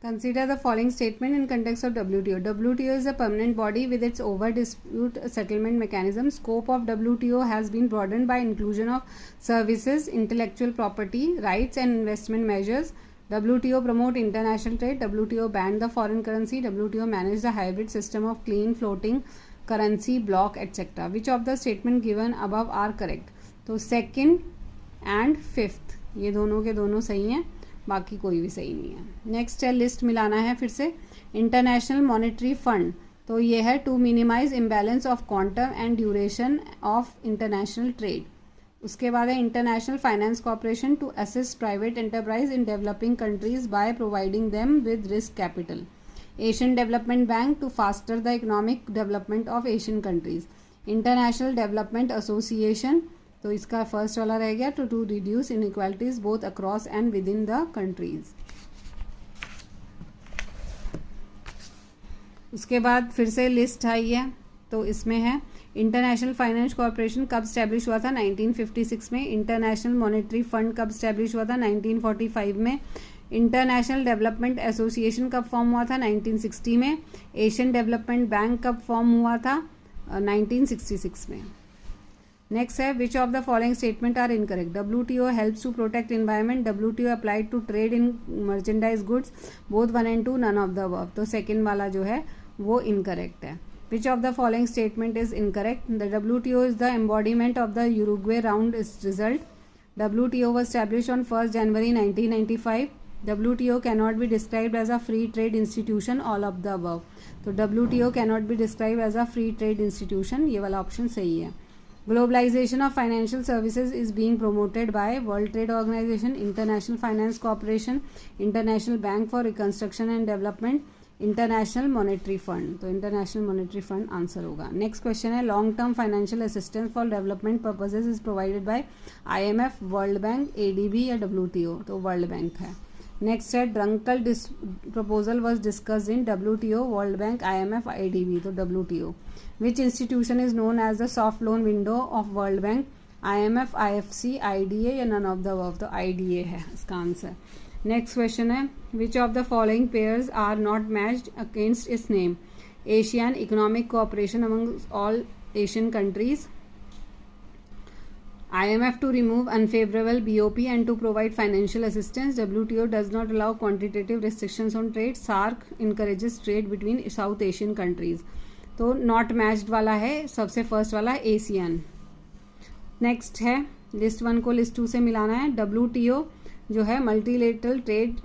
Consider the following statement in context of WTO. WTO is a permanent body with its over dispute settlement mechanism. Scope of WTO has been broadened by inclusion of services, intellectual property rights and investment measures. WTO promote international trade. WTO banned the foreign currency. WTO manage the hybrid system of clean floating currency block etc. Which of the statement given above are correct? तो second and fifth ये दोनों के दोनों सही हैं, बाकी कोई भी सही नहीं है। नेक्स्ट है लिस्ट मिलाना है फिर से। इंटरनेशनल मॉनेटरी फंड, तो ये है to minimize imbalance of quantum and duration of international trade. उसके बाद है International Finance Corporation to assist private enterprise in developing countries by providing them with risk capital. Asian Development Bank to foster the economic development of Asian countries. International Development Association, तो इसका first वाला रह गया to reduce inequalities both across and within the countries. उसके बाद फिर से list आई है, तो इसमें है इंटरनेशनल फाइनेंस कॉर्पोरेशन कब स्टैब्लिश हुआ था? 1956 में। इंटरनेशनल मॉनेटरी फंड कब स्टैब्लिश हुआ था? 1945 में। इंटरनेशनल डेवलपमेंट एसोसिएशन कब फॉर्म हुआ था? 1960 में। एशियन डेवलपमेंट बैंक कब फॉर्म हुआ था? 1966 में। नेक्स्ट है which of the following statement are incorrect? WTO helps to protect environment. WTO applied to trade in merchandise goods. Both 1 and 2 none of the above. तो second वाला जो है वो इनकरेक्ट है। Which of the following statement is incorrect? The WTO is the embodiment of the Uruguay round result. WTO was established on 1st January 1995. WTO cannot be described as a free trade institution, all of the above. तो WTO cannot be described as a free trade institution, ये वाला option सही है। Globalization of financial services is being promoted by World Trade Organization, International Finance Corporation, International Bank for Reconstruction and Development, International Monetary Fund। तो International Monetary Fund answer होगा। Next question है long term financial assistance for development purposes is provided by IMF, world bank, ADB या WTO? तो world bank है। Next है Dunkel proposal was discussed in WTO, world bank, IMF, ADB? तो WTO। Which institution is known as the soft loan window of world bank? IMF, IFC, IDA या none of the above? तो IDA है इसका answer. Next question है which of the following pairs are not matched against its name? Asian economic cooperation among all Asian countries. IMF to remove unfavorable BOP and to provide financial assistance. WTO does not allow quantitative restrictions on trade. SAARC encourages trade between South Asian countries. तो not matched वाला है सबसे first वाला Asian. Next है list 1 को list 2 से मिलाना है। WTO जो है मल्टीलेटरल ट्रेड